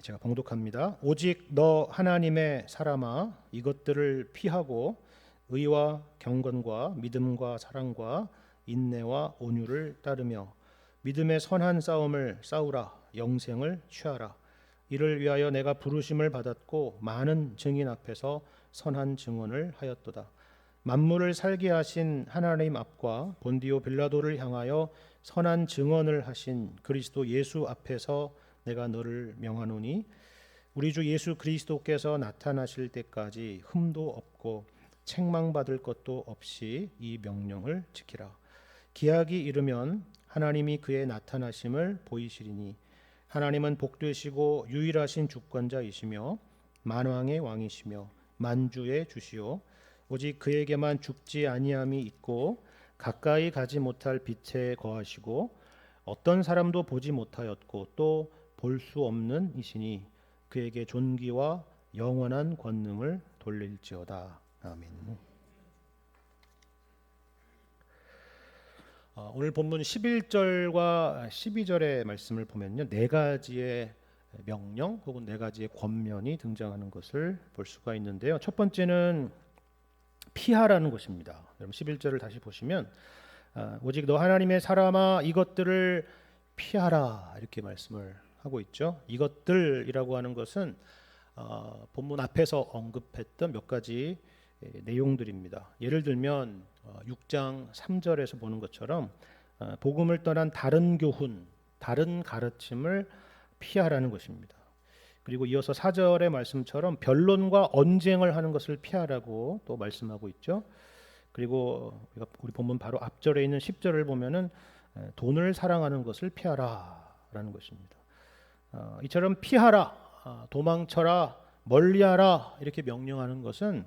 제가 봉독합니다. 오직 너 하나님의 사람아, 이것들을 피하고 의와 경건과 믿음과 사랑과 인내와 온유를 따르며 믿음의 선한 싸움을 싸우라. 영생을 취하라. 이를 위하여 내가 부르심을 받았고 많은 증인 앞에서 선한 증언을 하였도다. 만물을 살게 하신 하나님 앞과 본디오 빌라도를 향하여 선한 증언을 하신 그리스도 예수 앞에서 내가 너를 명하노니 우리 주 예수 그리스도께서 나타나실 때까지 흠도 없고 책망받을 것도 없이 이 명령을 지키라. 기약이 이르면 하나님이 그의 나타나심을 보이시리니 하나님은 복되시고 유일하신 주권자이시며 만왕의 왕이시며 만주의 주시오. 오직 그에게만 죽지 아니함이 있고 가까이 가지 못할 빛에 거하시고 어떤 사람도 보지 못하였고 또 볼 수 없는 이시니 그에게 존귀와 영원한 권능을 돌릴지어다. 아멘. 오늘 본문 11절과 12절의 말씀을 보면요, 네 가지의 명령 혹은 네 가지의 권면이 등장하는 것을 볼 수가 있는데요. 첫 번째는 피하라는 것입니다. 여러분 11절을 다시 보시면 오직 너 하나님의 사람아 이것들을 피하라 이렇게 말씀을 하고 있죠. 이것들이라고 하는 것은 본문 앞에서 언급했던 몇 가지 내용들입니다. 예를 들면 6장 3절에서 보는 것처럼 복음을 떠난 다른 교훈, 다른 가르침을 피하라는 것입니다. 그리고 이어서 4절의 말씀처럼 변론과 언쟁을 하는 것을 피하라고 또 말씀하고 있죠. 그리고 우리 본문 바로 앞절에 있는 10절을 보면은 돈을 사랑하는 것을 피하라라는 것입니다. 이처럼 피하라, 도망쳐라, 멀리하라 이렇게 명령하는 것은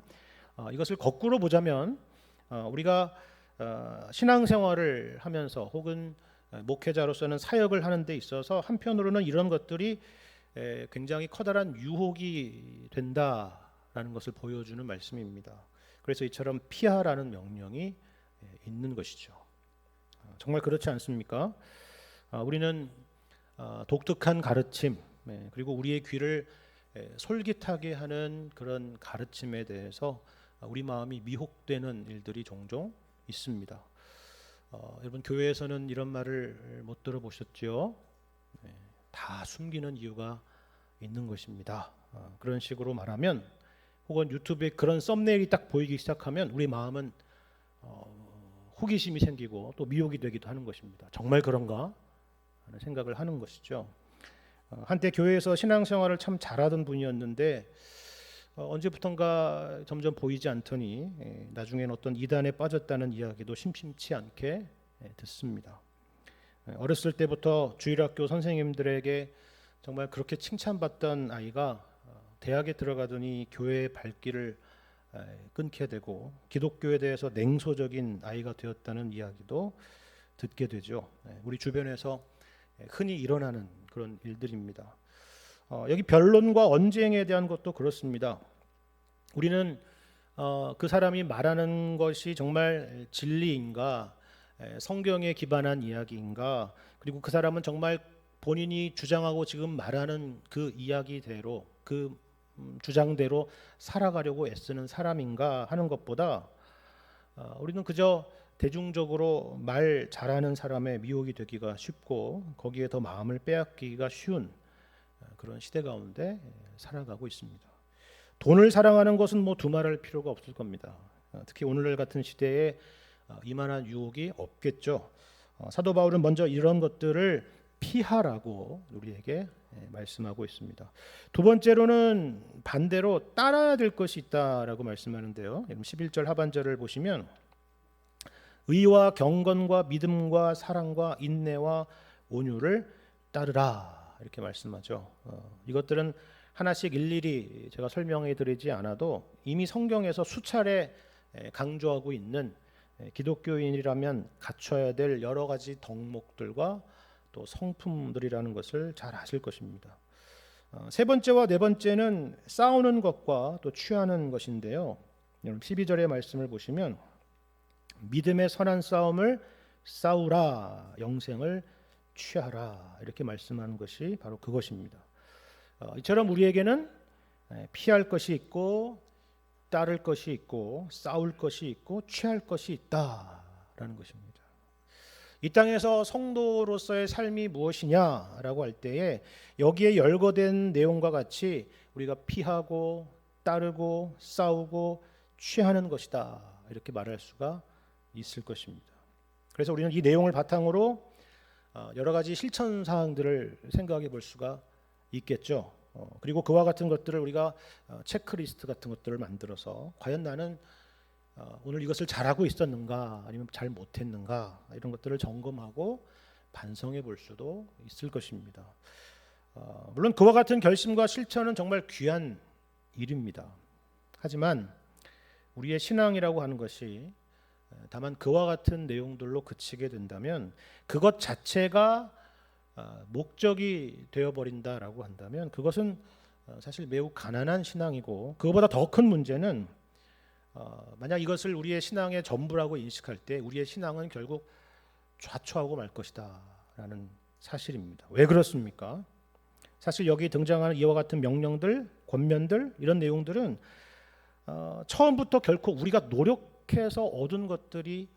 이것을 거꾸로 보자면 우리가 신앙생활을 하면서 혹은 목회자로서는 사역을 하는 데 있어서 한편으로는 이런 것들이 굉장히 커다란 유혹이 된다라는 것을 보여주는 말씀입니다. 그래서 이처럼 피하라는 명령이 있는 것이죠. 정말 그렇지 않습니까? 우리는 독특한 가르침 그리고 우리의 귀를 솔깃하게 하는 그런 가르침에 대해서 우리 마음이 미혹되는 일들이 종종 있습니다. 여러분 교회에서는 이런 말을 못 들어보셨죠? 다 숨기는 이유가 있는 것입니다. 그런 식으로 말하면 혹은 유튜브에 그런 썸네일이 딱 보이기 시작하면 우리 마음은 호기심이 생기고 또 미혹이 되기도 하는 것입니다. 정말 그런가 하는 생각을 하는 것이죠. 한때 교회에서 신앙생활을 참 잘하던 분이었는데 언제부턴가 점점 보이지 않더니 나중엔 어떤 이단에 빠졌다는 이야기도 심심치 않게 듣습니다. 어렸을 때부터 주일학교 선생님들에게 정말 그렇게 칭찬받던 아이가 대학에 들어가더니 교회의 발길을 끊게 되고 기독교에 대해서 냉소적인 아이가 되었다는 이야기도 듣게 되죠. 우리 주변에서 흔히 일어나는 그런 일들입니다. 여기 변론과 언쟁에 대한 것도 그렇습니다. 우리는 그 사람이 말하는 것이 정말 진리인가, 성경에 기반한 이야기인가, 그리고 그 사람은 정말 본인이 주장하고 지금 말하는 그 이야기대로 그 주장대로 살아가려고 애쓰는 사람인가 하는 것보다 우리는 그저 대중적으로 말 잘하는 사람의 미혹이 되기가 쉽고 거기에 더 마음을 빼앗기기가 쉬운 그런 시대 가운데 살아가고 있습니다. 돈을 사랑하는 것은 뭐 두말할 필요가 없을 겁니다. 특히 오늘날 같은 시대에 이만한 유혹이 없겠죠. 사도 바울은 먼저 이런 것들을 피하라고 우리에게 말씀하고 있습니다. 두 번째로는 반대로 따라야 될 것이 있다라고 말씀하는데요. 11절 하반절을 보시면 의와 경건과 믿음과 사랑과 인내와 온유를 따르라 이렇게 말씀하죠. 이것들은 하나씩 일일이 제가 설명해 드리지 않아도 이미 성경에서 수차례 강조하고 있는 기독교인이라면 갖춰야 될 여러 가지 덕목들과 또 성품들이라는 것을 잘 아실 것입니다. 세 번째와 네 번째는 싸우는 것과 또 취하는 것인데요. 12절의 말씀을 보시면 믿음의 선한 싸움을 싸우라 영생을 취하라 이렇게 말씀하는 것이 바로 그것입니다. 이처럼 우리에게는 피할 것이 있고 따를 것이 있고 싸울 것이 있고 취할 것이 있다라는 것입니다. 이 땅에서 성도로서의 삶이 무엇이냐라고 할 때에 여기에 열거된 내용과 같이 우리가 피하고 따르고 싸우고 취하는 것이다 이렇게 말할 수가 있을 것입니다. 그래서 우리는 이 내용을 바탕으로 여러 가지 실천 사항들을 생각해 볼 수가 있겠죠. 그리고 그와 같은 것들을 우리가 체크리스트 같은 것들을 만들어서 과연 나는 오늘 이것을 잘하고 있었는가 아니면 잘 못했는가 이런 것들을 점검하고 반성해 볼 수도 있을 것입니다. 물론 그와 같은 결심과 실천은 정말 귀한 일입니다. 하지만 우리의 신앙이라고 하는 것이 다만 그와 같은 내용들로 그치게 된다면 그것 자체가 목적이 되어버린다라고 한다면 그것은 사실 매우 가난한 신앙이고 그것보다 더 큰 문제는 만약 이것을 우리의 신앙의 전부라고 인식할 때 우리의 신앙은 결국 좌초하고 말 것이다 라는 사실입니다. 왜 그렇습니까? 사실 여기 등장하는 이와 같은 명령들, 권면들 이런 내용들은 처음부터 결코 우리가 노력해서 얻은 것들이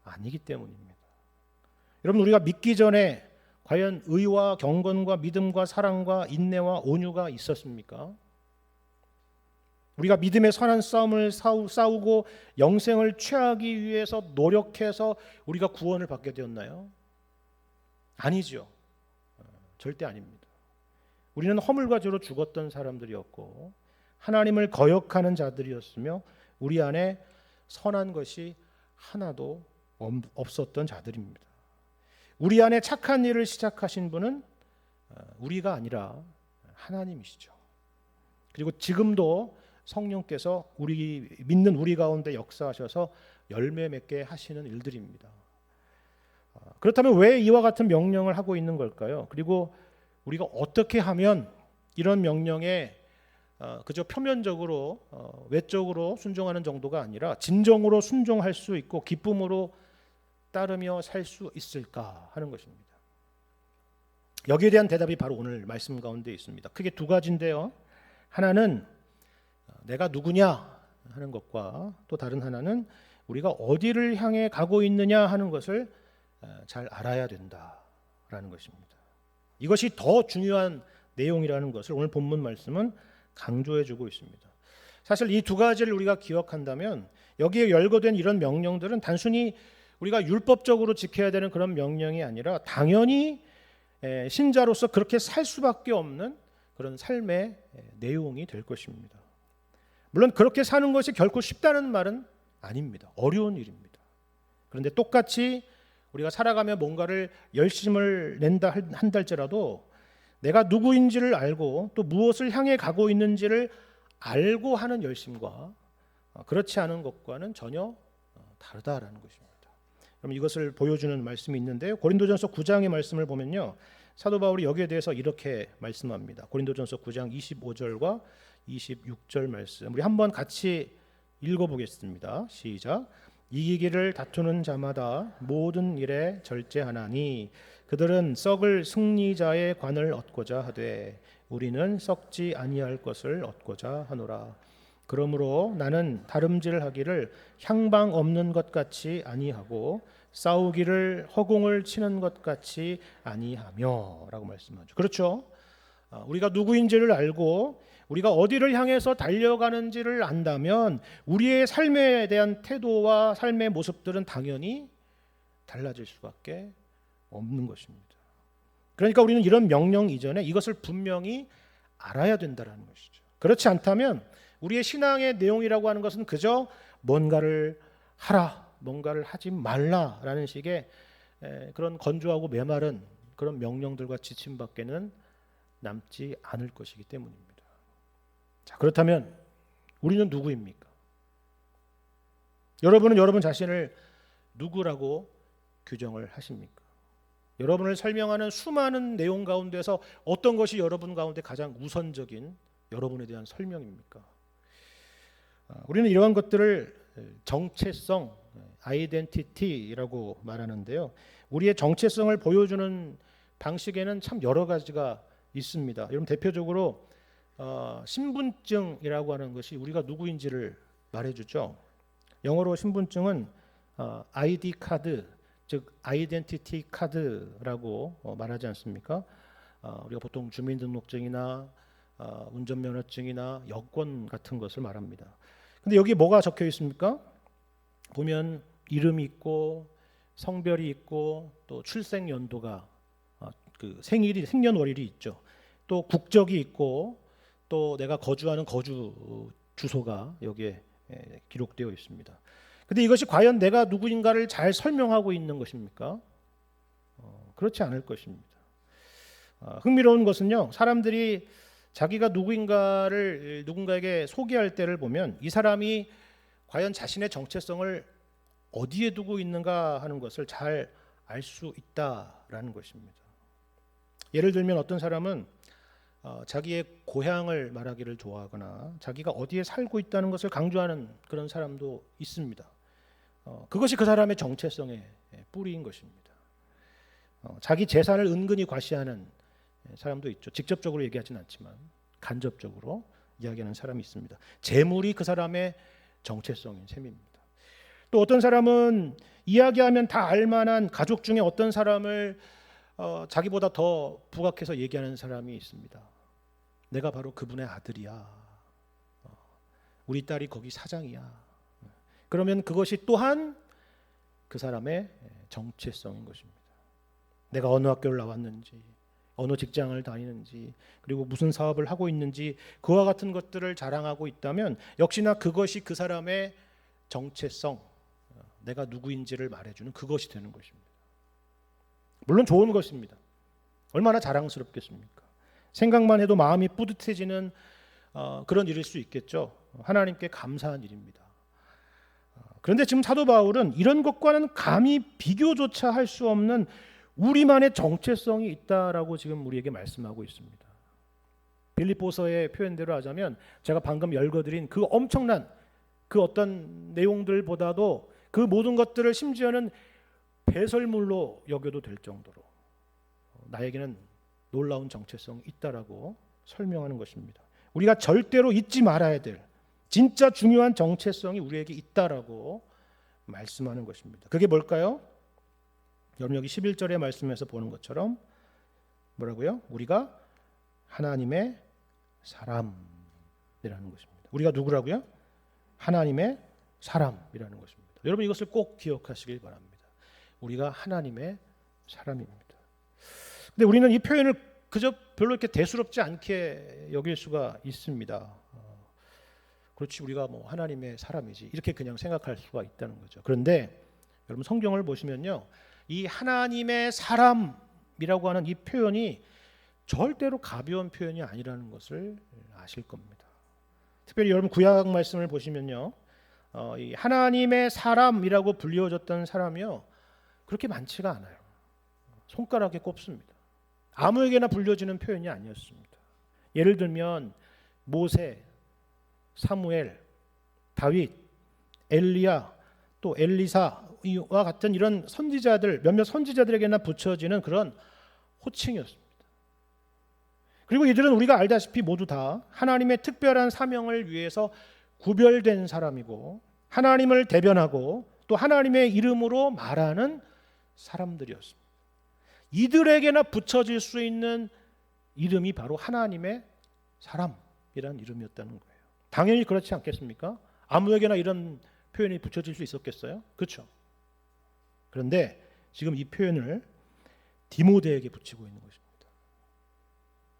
아니기 때문입니다. 여러분 우리가 믿기 전에 과연 의와 경건과 믿음과 사랑과 인내와 온유가 있었습니까? 우리가 믿음의 선한 싸움을 싸우고 영생을 취하기 위해서 노력해서 우리가 구원을 받게 되었나요? 아니죠. 절대 아닙니다. 우리는 허물과 죄로 죽었던 사람들이었고 하나님을 거역하는 자들이었으며 우리 안에 선한 것이 하나도 없었던 자들입니다. 우리 안에 착한 일을 시작하신 분은 우리가 아니라 하나님이시죠. 그리고 지금도 성령께서 우리 믿는 우리 가운데 역사하셔서 열매 맺게 하시는 일들입니다. 그렇다면 왜 이와 같은 명령을 하고 있는 걸까요? 그리고 우리가 어떻게 하면 이런 명령에 그저 표면적으로 외적으로 순종하는 정도가 아니라 진정으로 순종할 수 있고 기쁨으로 따르며 살 수 있을까 하는 것입니다. 여기에 대한 대답이 바로 오늘 말씀 가운데 있습니다. 크게 두 가지인데요. 하나는 내가 누구냐 하는 것과 또 다른 하나는 우리가 어디를 향해 가고 있느냐 하는 것을 잘 알아야 된다라는 것입니다. 이것이 더 중요한 내용이라는 것을 오늘 본문 말씀은 강조해 주고 있습니다. 사실 이 두 가지를 우리가 기억한다면 여기에 열거된 이런 명령들은 단순히 우리가 율법적으로 지켜야 되는 그런 명령이 아니라 당연히 신자로서 그렇게 살 수밖에 없는 그런 삶의 내용이 될 것입니다. 물론 그렇게 사는 것이 결코 쉽다는 말은 아닙니다. 어려운 일입니다. 그런데 똑같이 우리가 살아가며 뭔가를 열심을 낸다 한달째라도 내가 누구인지를 알고 또 무엇을 향해 가고 있는지를 알고 하는 열심과 그렇지 않은 것과는 전혀 다르다라는 것입니다. 그럼 이것을 보여주는 말씀이 있는데요. 고린도전서 9장의 말씀을 보면요. 사도 바울이 여기에 대해서 이렇게 말씀합니다. 고린도전서 9장 25절과 26절 말씀. 우리 한번 같이 읽어보겠습니다. 시작. 이기기를 다투는 자마다 모든 일에 절제하나니 그들은 썩을 승리자의 관을 얻고자 하되 우리는 썩지 아니할 것을 얻고자 하노라. 그러므로 나는 다름질하기를 향방 없는 것 같이 아니하고 싸우기를 허공을 치는 것 같이 아니하며 라고 말씀하죠. 그렇죠. 우리가 누구인지를 알고 우리가 어디를 향해서 달려가는지를 안다면 우리의 삶에 대한 태도와 삶의 모습들은 당연히 달라질 수밖에 없는 것입니다. 그러니까 우리는 이런 명령 이전에 이것을 분명히 알아야 된다는 것이죠. 그렇지 않다면 우리의 신앙의 내용이라고 하는 것은 그저 뭔가를 하라, 뭔가를 하지 말라라는 식의 그런 건조하고 메마른 그런 명령들과 지침밖에는 남지 않을 것이기 때문입니다. 자, 그렇다면 우리는 누구입니까? 여러분은 여러분 자신을 누구라고 규정을 하십니까? 여러분을 설명하는 수많은 내용 가운데서 어떤 것이 여러분 가운데 가장 우선적인 여러분에 대한 설명입니까? 우리는 이러한 것들을 정체성, 아이덴티티라고 말하는데요. 우리의 정체성을 보여주는 방식에는 참 여러 가지가 있습니다. 여러분 대표적으로 신분증이라고 하는 것이 우리가 누구인지를 말해주죠. 영어로 신분증은 ID 카드, 즉 아이덴티티 카드라고 말하지 않습니까? 우리가 보통 주민등록증이나 운전면허증이나 여권 같은 것을 말합니다. 근데 여기 뭐가 적혀 있습니까? 보면 이름이 있고 성별이 있고 또 출생 연도가 그 생년월일이 있죠. 또 국적이 있고 또 내가 거주하는 거주 주소가 여기에 기록되어 있습니다. 근데 이것이 과연 내가 누구인가를 잘 설명하고 있는 것입니까? 그렇지 않을 것입니다. 흥미로운 것은요, 사람들이 자기가 누구인가를 누군가에게 소개할 때를 보면 이 사람이 과연 자신의 정체성을 어디에 두고 있는가 하는 것을 잘 알 수 있다라는 것입니다. 예를 들면 어떤 사람은 자기의 고향을 말하기를 좋아하거나 자기가 어디에 살고 있다는 것을 강조하는 그런 사람도 있습니다. 그것이 그 사람의 정체성의 뿌리인 것입니다. 자기 재산을 은근히 과시하는 사람도 있죠. 직접적으로 얘기하지는 않지만 간접적으로 이야기하는 사람이 있습니다. 재물이 그 사람의 정체성인 셈입니다. 또 어떤 사람은 이야기하면 다 알만한 가족 중에 어떤 사람을 자기보다 더 부각해서 얘기하는 사람이 있습니다. 내가 바로 그분의 아들이야. 우리 딸이 거기 사장이야. 그러면 그것이 또한 그 사람의 정체성인 것입니다. 내가 어느 학교를 나왔는지, 어느 직장을 다니는지, 그리고 무슨 사업을 하고 있는지 그와 같은 것들을 자랑하고 있다면 역시나 그것이 그 사람의 정체성, 내가 누구인지를 말해주는 그것이 되는 것입니다. 물론 좋은 것입니다. 얼마나 자랑스럽겠습니까? 생각만 해도 마음이 뿌듯해지는 그런 일일 수 있겠죠. 하나님께 감사한 일입니다. 그런데 지금 사도 바울은 이런 것과는 감히 비교조차 할 수 없는 우리만의 정체성이 있다라고 지금 우리에게 말씀하고 있습니다. 빌립보서의 표현대로 하자면 제가 방금 열거드린 그 엄청난 그 어떤 내용들보다도 그 모든 것들을 심지어는 배설물로 여겨도 될 정도로 나에게는 놀라운 정체성이 있다라고 설명하는 것입니다. 우리가 절대로 잊지 말아야 될 진짜 중요한 정체성이 우리에게 있다라고 말씀하는 것입니다. 그게 뭘까요? 여러분 여기 11절의 말씀에서 보는 것처럼 뭐라고요? 우리가 하나님의 사람이라는 것입니다. 우리가 누구라고요? 하나님의 사람이라는 것입니다. 여러분 이것을 꼭 기억하시길 바랍니다. 우리가 하나님의 사람입니다. 근데 우리는 이 표현을 그저 별로 이렇게 대수롭지 않게 여길 수가 있습니다. 그렇지 우리가 뭐 하나님의 사람이지 이렇게 그냥 생각할 수가 있다는 거죠. 그런데 여러분 성경을 보시면요, 이 하나님의 사람이라고 하는 이 표현이 절대로 가벼운 표현이 아니라는 것을 아실 겁니다. 특별히 여러분 구약 말씀을 보시면요, 이 하나님의 사람이라고 불리워졌던 사람이요 그렇게 많지가 않아요. 손가락에 꼽습니다. 아무에게나 불려지는 표현이 아니었습니다. 예를 들면 모세, 사무엘, 다윗, 엘리야, 또 엘리사와 같은 이런 선지자들, 몇몇 선지자들에게나 붙여지는 그런 호칭이었습니다. 그리고 이들은 우리가 알다시피 모두 다 하나님의 특별한 사명을 위해서 구별된 사람이고 하나님을 대변하고 또 하나님의 이름으로 말하는 사람들이었습니다. 이들에게나 붙여질 수 있는 이름이 바로 하나님의 사람이라는 이름이었다는 거예요. 당연히 그렇지 않겠습니까? 아무에게나 이런 표현이 붙여질 수 있었겠어요? 그렇죠? 그런데 지금 이 표현을 디모데에게 붙이고 있는 것입니다.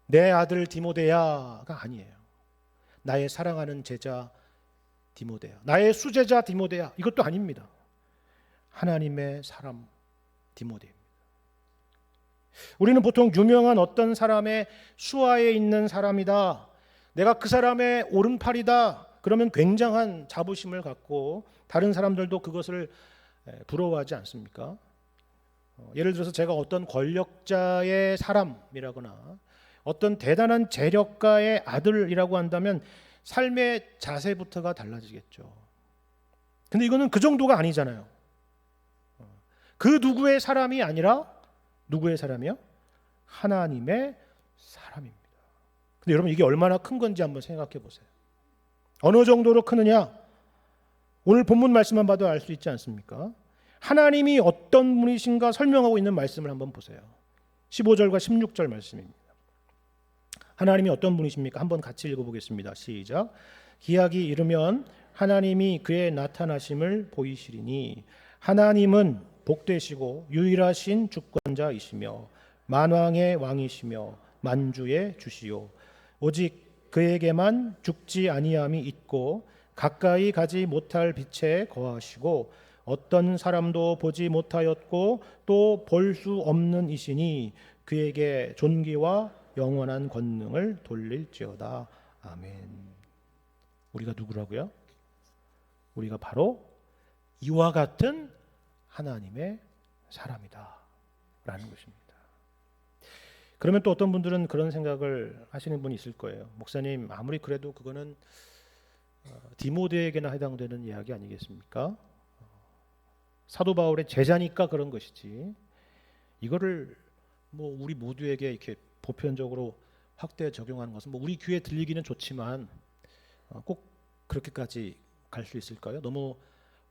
내 아들 디모데야가 아니에요. 나의 사랑하는 제자 디모데야, 나의 수제자 디모데야, 이것도 아닙니다. 하나님의 사람 디모데입니다. 우리는 보통 유명한 어떤 사람의 수하에 있는 사람이다, 내가 그 사람의 오른팔이다, 그러면 굉장한 자부심을 갖고 다른 사람들도 그것을 부러워하지 않습니까? 예를 들어서 제가 어떤 권력자의 사람이라거나 어떤 대단한 재력가의 아들이라고 한다면 삶의 자세부터가 달라지겠죠. 근데 이거는 그 정도가 아니잖아요. 그 누구의 사람이 아니라 누구의 사람이요? 하나님의 사람입니다. 근데 근데 여러분 이게 얼마나 큰 건지 한번 생각해 보세요. 어느 정도로 크느냐? 오늘 본문 말씀만 봐도 알 수 있지 않습니까? 하나님이 어떤 분이신가 설명하고 있는 말씀을 한번 보세요. 15절과 16절 말씀입니다. 하나님이 어떤 분이십니까? 한번 같이 읽어보겠습니다. 시작. 기약이 이르면 하나님이 그의 나타나심을 보이시리니 하나님은 복되시고 유일하신 주권자이시며 만왕의 왕이시며 만주의 주시요 오직 그에게만 죽지 아니함이 있고 가까이 가지 못할 빛에 거하시고 어떤 사람도 보지 못하였고 또 볼 수 없는 이시니 그에게 존귀와 영원한 권능을 돌릴지어다. 아멘. 우리가 누구라고요? 우리가 바로 이와 같은 하나님의 사람이다 라는 것입니다. 그러면 또 어떤 분들은 그런 생각을 하시는 분이 있을 거예요. 목사님, 아무리 그래도 그거는 디모데에게나 해당되는 이야기 아니겠습니까? 사도 바울의 제자니까 그런 것이지 이거를 뭐 우리 모두에게 이렇게 보편적으로 확대 적용하는 것은 뭐 우리 귀에 들리기는 좋지만 꼭 그렇게까지 갈 수 있을까요? 너무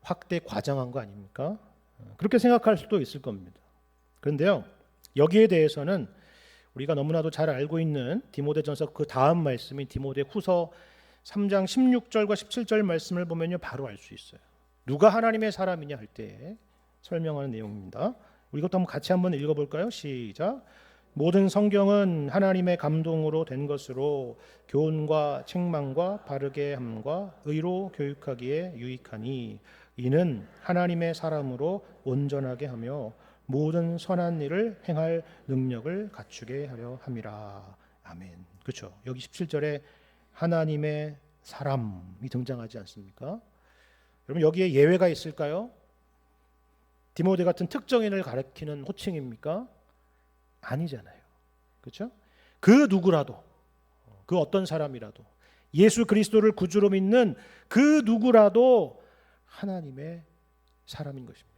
확대 과장한 거 아닙니까? 그렇게 생각할 수도 있을 겁니다. 그런데요, 여기에 대해서는 우리가 너무나도 잘 알고 있는 디모데전서 그 다음 말씀인 디모데후서 3장 16절과 17절 말씀을 보면요 바로 알 수 있어요. 누가 하나님의 사람이냐 할 때 설명하는 내용입니다. 우리 이것도 한번 같이 한번 읽어볼까요? 시작. 모든 성경은 하나님의 감동으로 된 것으로 교훈과 책망과 바르게 함과 의로 교육하기에 유익하니 이는 하나님의 사람으로 온전하게 하며 모든 선한 일을 행할 능력을 갖추게 하려 함이라. 아멘. 그렇죠. 여기 17절에 하나님의 사람이 등장하지 않습니까? 여러분 여기에 예외가 있을까요? 디모데 같은 특정인을 가리키는 호칭입니까? 아니잖아요. 그렇죠? 그 누구라도, 그 어떤 사람이라도, 예수 그리스도를 구주로 믿는 그 누구라도 하나님의 사람인 것입니다.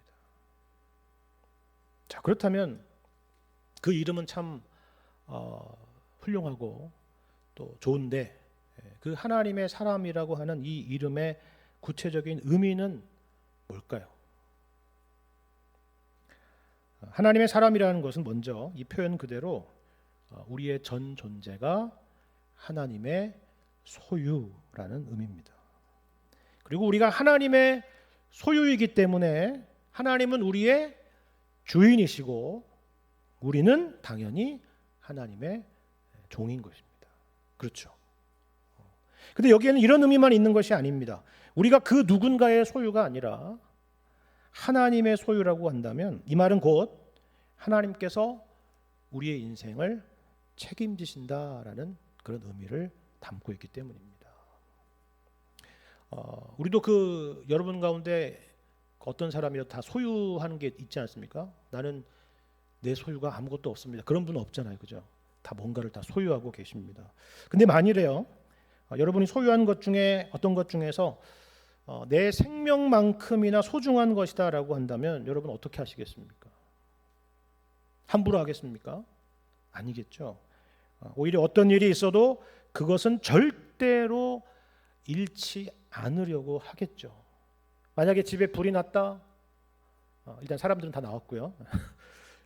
자, 그렇다면 그 이름은 참 훌륭하고 또 좋은데 그 하나님의 사람이라고 하는 이 이름의 구체적인 의미는 뭘까요? 하나님의 사람이라는 것은 먼저 이 표현 그대로 우리의 전 존재가 하나님의 소유라는 의미입니다. 그리고 우리가 하나님의 소유이기 때문에 하나님은 우리의 주인이시고 우리는 당연히 하나님의 종인 것입니다. 그렇죠. 근데 여기에는 이런 의미만 있는 것이 아닙니다. 우리가 그 누군가의 소유가 아니라 하나님의 소유라고 한다면 이 말은 곧 하나님께서 우리의 인생을 책임지신다라는 그런 의미를 담고 있기 때문입니다. 우리도 그 여러분 가운데 어떤 사람이라도 다 소유하는 게 있지 않습니까? 나는 내 소유가 아무것도 없습니다. 그런 분은 없잖아요, 그죠? 다 뭔가를 다 소유하고 계십니다. 근데 만일에요, 여러분이 소유한 것 중에 어떤 것 중에서 내 생명만큼이나 소중한 것이다라고 한다면 여러분 어떻게 하시겠습니까? 함부로 하겠습니까? 아니겠죠. 오히려 어떤 일이 있어도 그것은 절대로 잃지 않으려고 하겠죠. 만약에 집에 불이 났다, 일단 사람들은 다 나왔고요.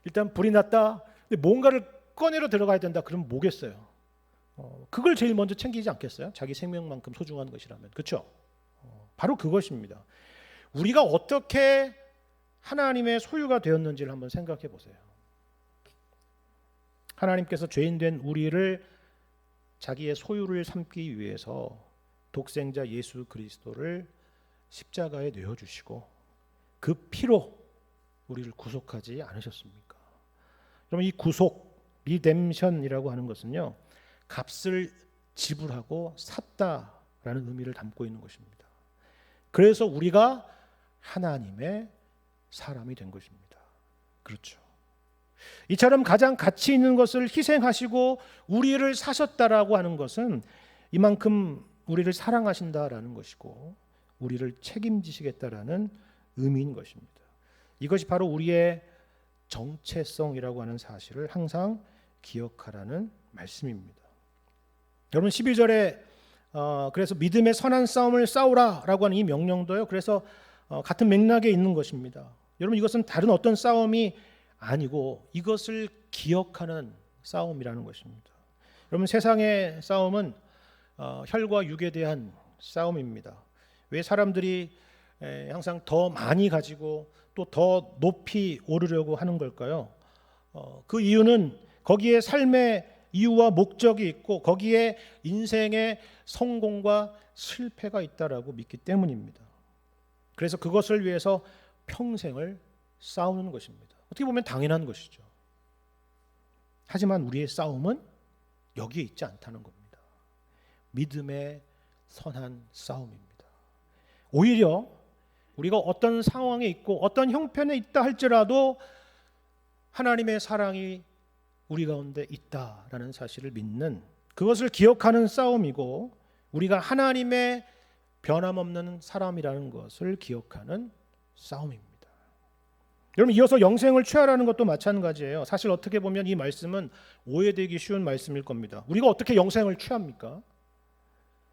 일단 불이 났다, 근데 뭔가를 꺼내러 들어가야 된다. 그럼 뭐겠어요? 그걸 제일 먼저 챙기지 않겠어요? 자기 생명만큼 소중한 것이라면. 그렇죠? 바로 그것입니다. 우리가 어떻게 하나님의 소유가 되었는지를 한번 생각해 보세요. 하나님께서 죄인된 우리를 자기의 소유를 삼기 위해서 독생자 예수 그리스도를 십자가에 내어주시고 그 피로 우리를 구속하지 않으셨습니까? 그럼 이 구속, 리뎀션이라고 하는 것은요, 값을 지불하고 샀다라는 의미를 담고 있는 것입니다. 그래서 우리가 하나님의 사람이 된 것입니다. 그렇죠. 이처럼 가장 가치 있는 것을 희생하시고 우리를 사셨다라고 하는 것은 이만큼 우리를 사랑하신다라는 것이고 우리를 책임지시겠다라는 의미인 것입니다. 이것이 바로 우리의 정체성이라고 하는 사실을 항상 기억하라는 말씀입니다. 여러분 12절에 그래서 믿음의 선한 싸움을 싸우라라고 하는 이 명령도요. 그래서 같은 맥락에 있는 것입니다. 여러분 이것은 다른 어떤 싸움이 아니고 이것을 기억하는 싸움이라는 것입니다. 여러분 세상의 싸움은 혈과 육에 대한 싸움입니다. 왜 사람들이 항상 더 많이 가지고 또 더 높이 오르려고 하는 걸까요? 그 이유는 거기에 삶의 이유와 목적이 있고 거기에 인생의 성공과 실패가 있다라고 믿기 때문입니다. 그래서 그것을 위해서 평생을 싸우는 것입니다. 어떻게 보면 당연한 것이죠. 하지만 우리의 싸움은 여기에 있지 않다는 겁니다. 믿음의 선한 싸움입니다. 오히려 우리가 어떤 상황에 있고 어떤 형편에 있다 할지라도 하나님의 사랑이 우리 가운데 있다라는 사실을 믿는, 그것을 기억하는 싸움이고 우리가 하나님의 변함없는 사람이라는 것을 기억하는 싸움입니다. 여러분 이어서 영생을 취하라는 것도 마찬가지예요. 사실 어떻게 보면 이 말씀은 오해되기 쉬운 말씀일 겁니다. 우리가 어떻게 영생을 취합니까?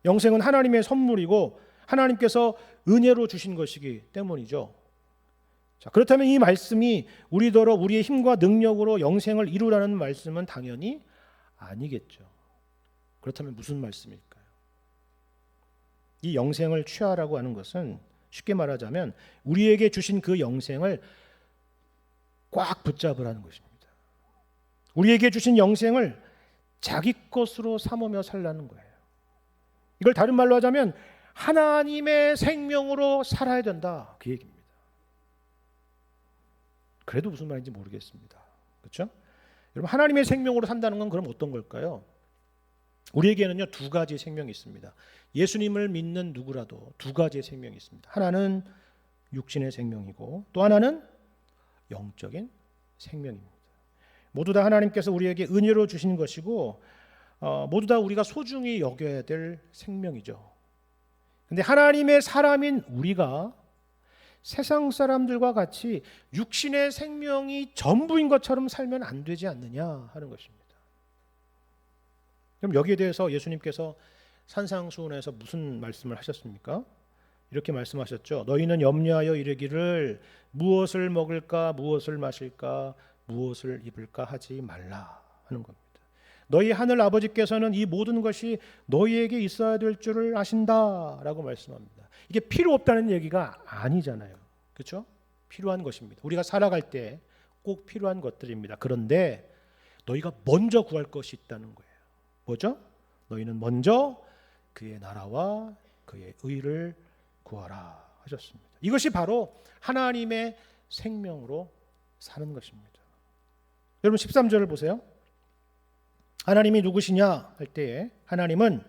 영생은 하나님의 선물이고 하나님께서 은혜로 주신 것이기 때문이죠. 자, 그렇다면 이 말씀이 우리더러 우리의 힘과 능력으로 영생을 이루라는 말씀은 당연히 아니겠죠. 그렇다면 무슨 말씀일까요? 이 영생을 취하라고 하는 것은 쉽게 말하자면 우리에게 주신 그 영생을 꽉 붙잡으라는 것입니다. 우리에게 주신 영생을 자기 것으로 삼으며 살라는 거예요. 이걸 다른 말로 하자면 하나님의 생명으로 살아야 된다, 그 얘기입니다. 그래도 무슨 말인지 모르겠습니다. 그렇죠? 여러분 하나님의 생명으로 산다는 건 그럼 어떤 걸까요? 우리에게는요 두 가지의 생명이 있습니다. 예수님을 믿는 누구라도 두 가지의 생명이 있습니다. 하나는 육신의 생명이고 또 하나는 영적인 생명입니다. 모두 다 하나님께서 우리에게 은혜로 주신 것이고 모두 다 우리가 소중히 여겨야 될 생명이죠. 근데 하나님의 사람인 우리가 세상 사람들과 같이 육신의 생명이 전부인 것처럼 살면 안 되지 않느냐 하는 것입니다. 그럼 여기에 대해서 예수님께서 산상수훈에서 무슨 말씀을 하셨습니까? 이렇게 말씀하셨죠. 너희는 염려하여 이르기를 무엇을 먹을까 무엇을 마실까 무엇을 입을까 하지 말라 하는 겁니다. 너희 하늘 아버지께서는 이 모든 것이 너희에게 있어야 될 줄을 아신다라고 말씀합니다. 이게 필요 없다는 얘기가 아니잖아요. 그렇죠? 필요한 것입니다. 우리가 살아갈 때 꼭 필요한 것들입니다. 그런데 너희가 먼저 구할 것이 있다는 거예요. 뭐죠? 너희는 먼저 그의 나라와 그의 의를 구하라 하셨습니다. 이것이 바로 하나님의 생명으로 사는 것입니다. 여러분 13절을 보세요. 하나님이 누구시냐 할 때에 하나님은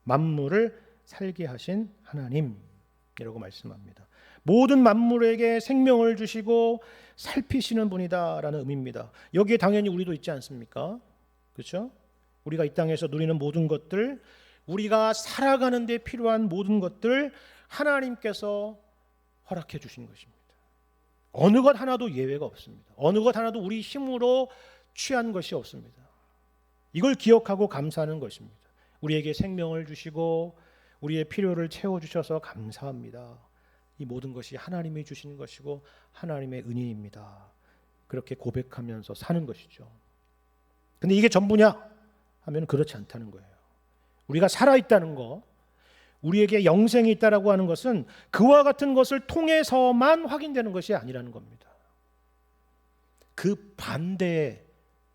만물을 살게 하신 하나님이라고 말씀합니다. 모든 만물에게 생명을 주시고 살피시는 분이다라는 의미입니다. 여기에 당연히 우리도 있지 않습니까? 그렇죠? 우리가 이 땅에서 누리는 모든 것들, 우리가 살아가는 데 필요한 모든 것들 하나님께서 허락해 주신 것입니다. 어느 것 하나도 예외가 없습니다. 어느 것 하나도 우리 힘으로 취한 것이 없습니다. 이걸 기억하고 감사하는 것입니다. 우리에게 생명을 주시고 우리의 필요를 채워주셔서 감사합니다. 이 모든 것이 하나님이 주신 것이고 하나님의 은혜입니다. 그렇게 고백하면서 사는 것이죠. 근데 이게 전부냐 하면 그렇지 않다는 거예요. 우리가 살아있다는 거, 우리에게 영생이 있다라고 하는 것은 그와 같은 것을 통해서만 확인되는 것이 아니라는 겁니다. 그 반대의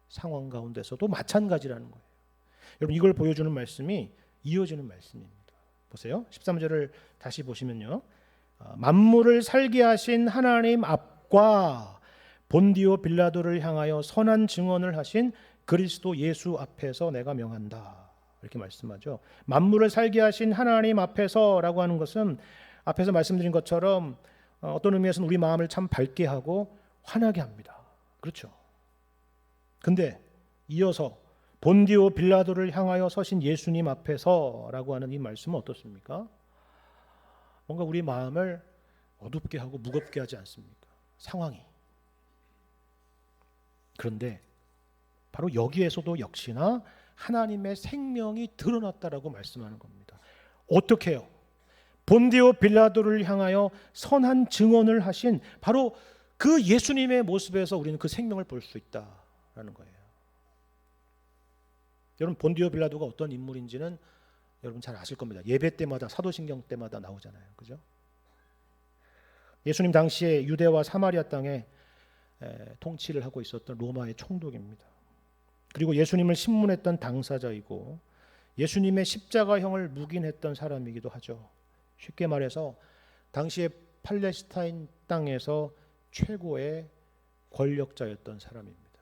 상황 가운데서도 마찬가지라는 거예요. 여러분 이걸 보여주는 말씀이 이어지는 말씀입니다. 보세요. 13절을 다시 보시면요. 만물을 살게 하신 하나님 앞과 본디오 빌라도를 향하여 선한 증언을 하신 그리스도 예수 앞에서 내가 명한다. 이렇게 말씀하죠. 만물을 살게 하신 하나님 앞에서라고 하는 것은 앞에서 말씀드린 것처럼 어떤 의미에서는 우리 마음을 참 밝게 하고 환하게 합니다. 그렇죠. 근데 이어서 본디오 빌라도를 향하여 서신 예수님 앞에서라고 하는 이 말씀은 어떻습니까? 뭔가 우리 마음을 어둡게 하고 무겁게 하지 않습니까? 상황이. 그런데 바로 여기에서도 역시나 하나님의 생명이 드러났다라고 말씀하는 겁니다. 어떻게 해요? 본디오 빌라도를 향하여 선한 증언을 하신 바로 그 예수님의 모습에서 우리는 그 생명을 볼 수 있다라는 거예요. 여러분, 본디오 빌라도가 어떤 인물인지는 여러분 잘 아실 겁니다. 예배 때마다, 사도신경 때마다 나오잖아요. 그죠? 예수님 당시에 유대와 사마리아 땅에 통치를 하고 있었던 로마의 총독입니다. 그리고 예수님을 신문했던 당사자이고 예수님의 십자가형을 묵인했던 사람이기도 하죠. 쉽게 말해서 당시에 팔레스타인 땅에서 최고의 권력자였던 사람입니다.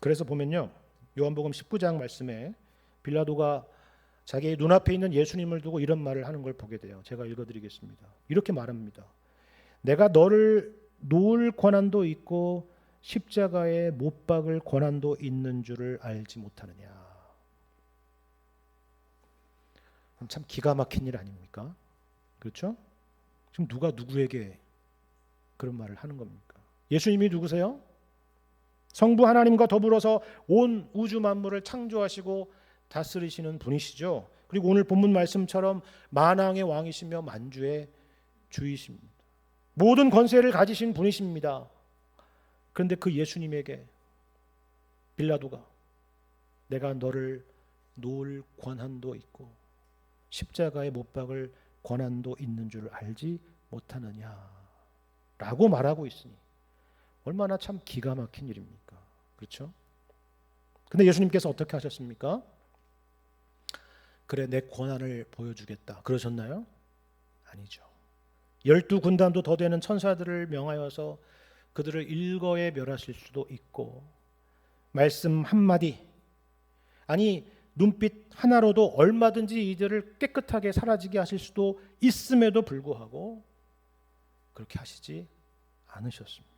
그래서 보면요, 요한복음 19장 말씀에 빌라도가 자기의 눈앞에 있는 예수님을 두고 이런 말을 하는 걸 보게 돼요. 제가 읽어드리겠습니다. 이렇게 말합니다. 내가 너를 놓을 권한도 있고 십자가에 못 박을 권한도 있는 줄을 알지 못하느냐. 참 기가 막힌 일 아닙니까? 그렇죠? 지금 누가 누구에게 그런 말을 하는 겁니까? 예수님이 누구세요? 성부 하나님과 더불어서 온 우주 만물을 창조하시고 다스리시는 분이시죠. 그리고 오늘 본문 말씀처럼 만왕의 왕이시며 만주의 주이십니다. 모든 권세를 가지신 분이십니다. 그런데 그 예수님에게 빌라도가 내가 너를 놓을 권한도 있고 십자가에 못 박을 권한도 있는 줄 알지 못하느냐 라고 말하고 있으니 얼마나 참 기가 막힌 일입니까? 그렇죠? 근데 예수님께서 어떻게 하셨습니까? 그래, 내 권한을 보여주겠다 그러셨나요? 아니죠. 12군단도 더 되는 천사들을 명하여서 그들을 일거에 멸하실 수도 있고 말씀 한마디, 아니 눈빛 하나로도 얼마든지 이들을 깨끗하게 사라지게 하실 수도 있음에도 불구하고 그렇게 하시지 않으셨습니다.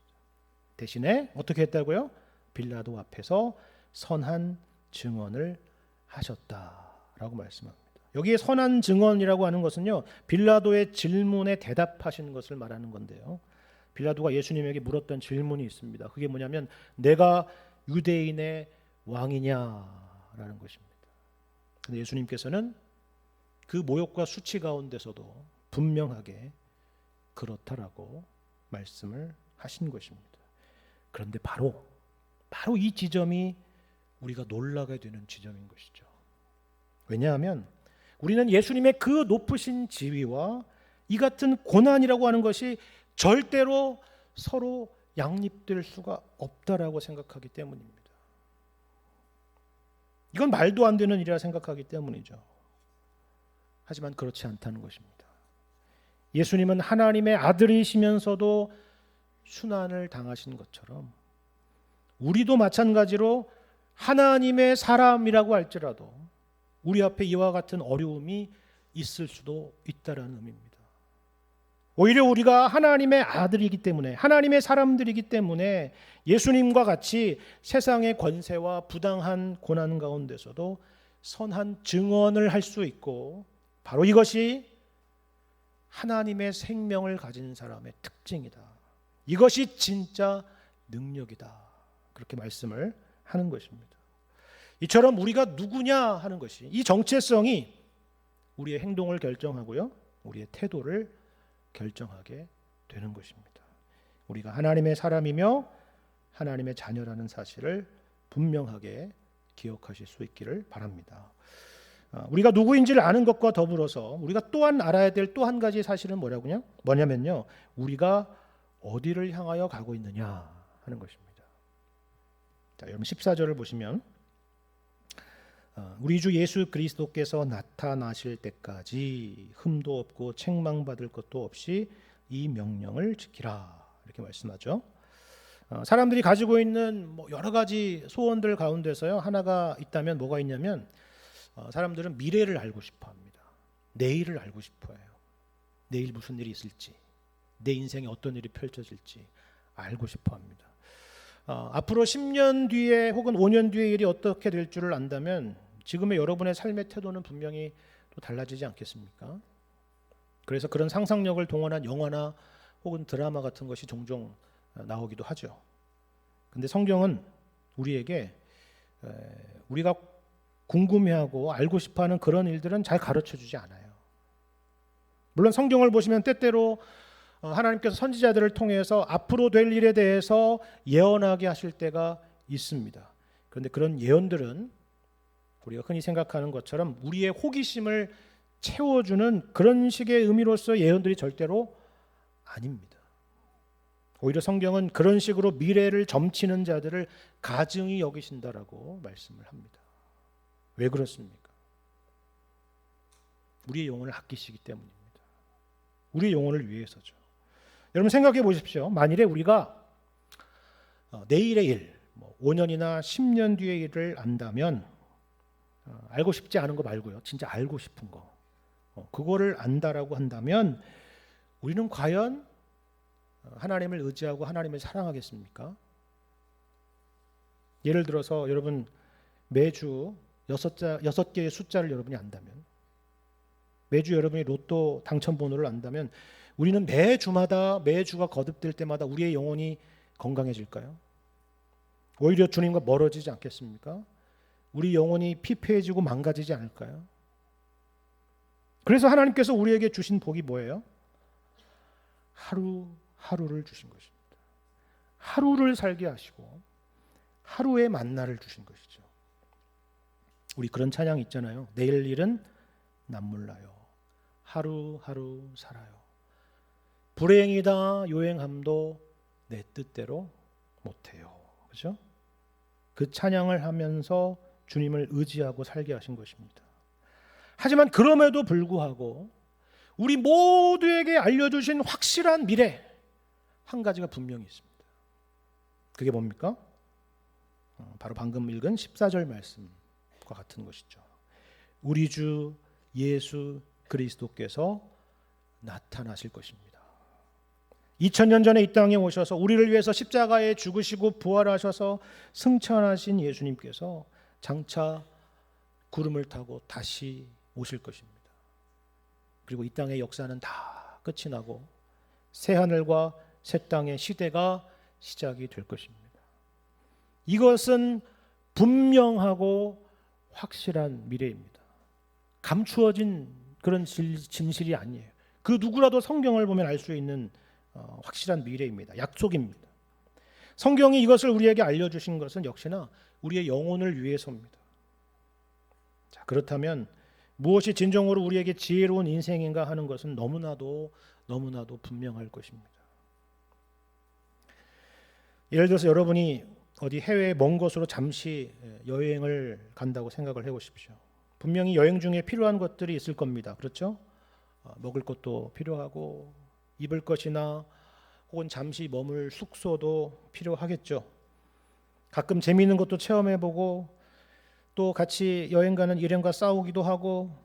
대신에 어떻게 했다고요? 빌라도 앞에서 선한 증언을 하셨다라고 말씀합니다. 여기에 선한 증언이라고 하는 것은요, 빌라도의 질문에 대답하시는 것을 말하는 건데요. 빌라도가 예수님에게 물었던 질문이 있습니다. 그게 뭐냐면 내가 유대인의 왕이냐라는 것입니다. 근데 예수님께서는 그 모욕과 수치 가운데서도 분명하게 그렇다라고 말씀을 하신 것입니다. 그런데 바로 이 지점이 우리가 놀라게 되는 지점인 것이죠. 왜냐하면 우리는 예수님의 그 높으신 지위와 이 같은 고난이라고 하는 것이 절대로 서로 양립될 수가 없다라고 생각하기 때문입니다. 이건 말도 안 되는 일이라 생각하기 때문이죠. 하지만 그렇지 않다는 것입니다. 예수님은 하나님의 아들이시면서도 순환을 당하신 것처럼 우리도 마찬가지로 하나님의 사람이라고 할지라도 우리 앞에 이와 같은 어려움이 있을 수도 있다라는 의미입니다. 오히려 우리가 하나님의 아들이기 때문에, 하나님의 사람들이기 때문에 예수님과 같이 세상의 권세와 부당한 고난 가운데서도 선한 증언을 할 수 있고, 바로 이것이 하나님의 생명을 가진 사람의 특징이다. 이것이 진짜 능력이다. 그렇게 말씀을 하는 것입니다. 이처럼 우리가 누구냐 하는 것이, 이 정체성이 우리의 행동을 결정하고요, 우리의 태도를 결정하게 되는 것입니다. 우리가 하나님의 사람이며 하나님의 자녀라는 사실을 분명하게 기억하실 수 있기를 바랍니다. 우리가 누구인지를 아는 것과 더불어서 우리가 또한 알아야 될 또 한 가지 사실은 뭐냐면요, 우리가 어디를 향하여 가고 있느냐 하는 것입니다. 자, 여러분 14절을 보시면 우리 주 예수 그리스도께서 나타나실 때까지 흠도 없고 책망받을 것도 없이 이 명령을 지키라, 이렇게 말씀하죠. 사람들이 가지고 있는 여러 가지 소원들 가운데서요, 하나가 있다면 뭐가 있냐면 사람들은 미래를 알고 싶어합니다. 내일을 알고 싶어해요. 내일 무슨 일이 있을지, 내 인생에 어떤 일이 펼쳐질지 알고 싶어합니다. 앞으로 10년 뒤에 혹은 5년 뒤의 일이 어떻게 될 줄을 안다면 지금의 여러분의 삶의 태도는 분명히 또 달라지지 않겠습니까? 그래서 그런 상상력을 동원한 영화나 혹은 드라마 같은 것이 종종 나오기도 하죠. 근데 성경은 우리에게 우리가 궁금해하고 알고 싶어하는 그런 일들은 잘 가르쳐주지 않아요. 물론 성경을 보시면 때때로 하나님께서 선지자들을 통해서 앞으로 될 일에 대해서 예언하게 하실 때가 있습니다. 그런데 그런 예언들은 우리가 흔히 생각하는 것처럼 우리의 호기심을 채워주는 그런 식의 의미로서 예언들이 절대로 아닙니다. 오히려 성경은 그런 식으로 미래를 점치는 자들을 가증히 여기신다라고 말씀을 합니다. 왜 그렇습니까? 우리의 영혼을 아끼시기 때문입니다. 우리의 영혼을 위해서죠. 여러분 생각해 보십시오. 만일에 우리가 내일의 일, 5년이나 10년 뒤의 일을 안다면 알고 싶지 않은 거 말고요. 진짜 알고 싶은 거. 그거를 안다라고 한다면 우리는 과연 하나님을 의지하고 하나님을 사랑하겠습니까? 예를 들어서 여러분 매주 6개의 숫자를 여러분이 안다면, 매주 여러분이 로또 당첨번호를 안다면 우리는 매주가 거듭될 때마다 우리의 영혼이 건강해질까요? 오히려 주님과 멀어지지 않겠습니까? 우리 영혼이 피폐해지고 망가지지 않을까요? 그래서 하나님께서 우리에게 주신 복이 뭐예요? 하루를 주신 것입니다. 하루를 살게 하시고 하루의 만나를 주신 것이죠. 우리 그런 찬양 있잖아요. 내일 일은 남 몰라요. 하루하루 살아요. 불행이다 요행함도 내 뜻대로 못해요. 그렇죠? 그 찬양을 하면서 주님을 의지하고 살게 하신 것입니다. 하지만 그럼에도 불구하고 우리 모두에게 알려주신 확실한 미래 한 가지가 분명히 있습니다. 그게 뭡니까? 바로 방금 읽은 14절 말씀과 같은 것이죠. 우리 주 예수 그리스도께서 나타나실 것입니다. 2000년 전에 이 땅에 오셔서 우리를 위해서 십자가에 죽으시고 부활하셔서 승천하신 예수님께서 장차 구름을 타고 다시 오실 것입니다. 그리고 이 땅의 역사는 다 끝이 나고 새 하늘과 새 땅의 시대가 시작이 될 것입니다. 이것은 분명하고 확실한 미래입니다. 감추어진 그런 진실이 아니에요. 그 누구라도 성경을 보면 알 수 있는 확실한 미래입니다. 약속입니다. 성경이 이것을 우리에게 알려주신 것은 역시나 우리의 영혼을 위해서입니다. 자, 그렇다면 무엇이 진정으로 우리에게 지혜로운 인생인가 하는 것은 너무나도 분명할 것입니다. 예를 들어서 여러분이 어디 해외 먼 곳으로 잠시 여행을 간다고 생각을 해보십시오. 분명히 여행 중에 필요한 것들이 있을 겁니다. 그렇죠? 먹을 것도 필요하고 입을 것이나 혹은 잠시 머물 숙소도 필요하겠죠. 가끔 재미있는 것도 체험해보고 또 같이 여행 가는 일행과 싸우기도 하고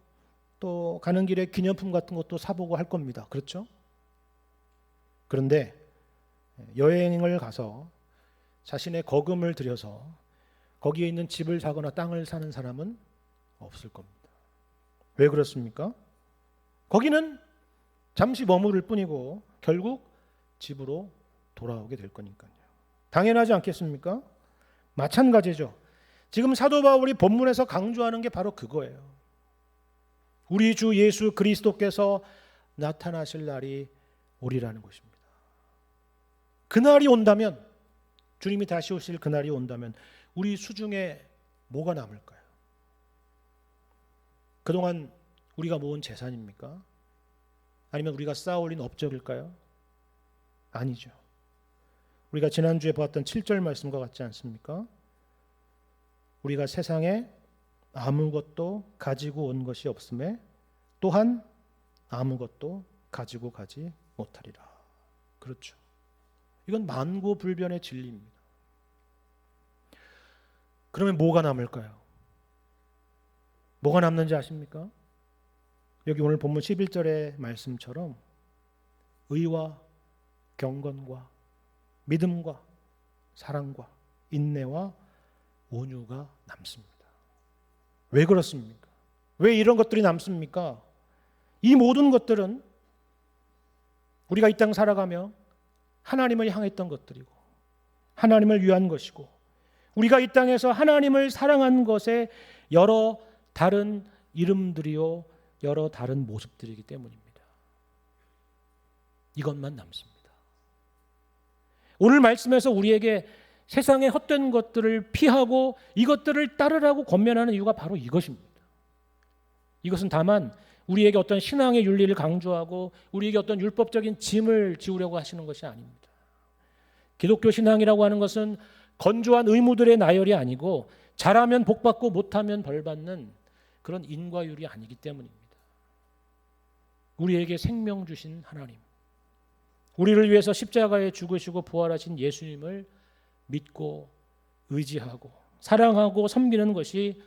또 가는 길에 기념품 같은 것도 사보고 할 겁니다. 그렇죠? 그런데 여행을 가서 자신의 거금을 들여서 거기에 있는 집을 사거나 땅을 사는 사람은 없을 겁니다. 왜 그렇습니까? 거기는 잠시 머무를 뿐이고 결국 집으로 돌아오게 될 거니까요. 당연하지 않겠습니까? 마찬가지죠. 지금 사도 바울이 본문에서 강조하는 게 바로 그거예요. 우리 주 예수 그리스도께서 나타나실 날이 오리라는 것입니다. 그날이 온다면, 주님이 다시 오실 그날이 온다면 우리 수중에 뭐가 남을까요? 그동안 우리가 모은 재산입니까? 아니면 우리가 쌓아올린 업적일까요? 아니죠. 우리가 지난주에 보았던 7절 말씀과 같지 않습니까? 우리가 세상에 아무것도 가지고 온 것이 없음에 또한 아무것도 가지고 가지 못하리라. 그렇죠. 이건 만고불변의 진리입니다. 그러면 뭐가 남을까요? 뭐가 남는지 아십니까? 여기 오늘 본문 11절의 말씀처럼 의와 경건과 믿음과 사랑과 인내와 온유가 남습니다. 왜 그렇습니까? 왜 이런 것들이 남습니까? 이 모든 것들은 우리가 이 땅 살아가며 하나님을 향했던 것들이고 하나님을 위한 것이고 우리가 이 땅에서 하나님을 사랑한 것의 여러 다른 이름들이요, 여러 다른 모습들이기 때문입니다. 이것만 남습니다. 오늘 말씀에서 우리에게 세상의 헛된 것들을 피하고 이것들을 따르라고 권면하는 이유가 바로 이것입니다. 이것은 다만 우리에게 어떤 신앙의 윤리를 강조하고 우리에게 어떤 율법적인 짐을 지우려고 하시는 것이 아닙니다. 기독교 신앙이라고 하는 것은 건조한 의무들의 나열이 아니고 잘하면 복받고 못하면 벌받는 그런 인과율이 아니기 때문입니다. 우리에게 생명 주신 하나님, 우리를 위해서 십자가에 죽으시고 부활하신 예수님을 믿고 의지하고 사랑하고 섬기는 것이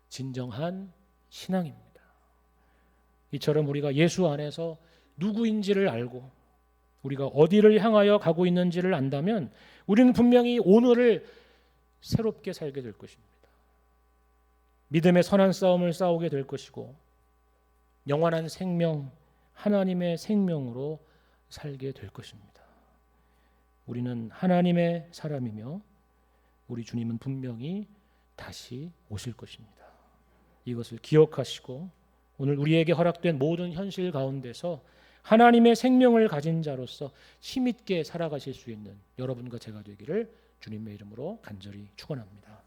진정한 신앙입니다. 이처럼 우리가 예수 안에서 누구인지를 알고 우리가 어디를 향하여 가고 있는지를 안다면 우리는 분명히 오늘을 새롭게 살게 될 것입니다. 믿음의 선한 싸움을 싸우게 될 것이고 영원한 생명, 하나님의 생명으로 살게 될 것입니다. 우리는 하나님의 사람이며 우리 주님은 분명히 다시 오실 것입니다. 이것을 기억하시고 오늘 우리에게 허락된 모든 현실 가운데서 하나님의 생명을 가진 자로서 힘있게 살아가실 수 있는 여러분과 제가 되기를 주님의 이름으로 간절히 축원합니다.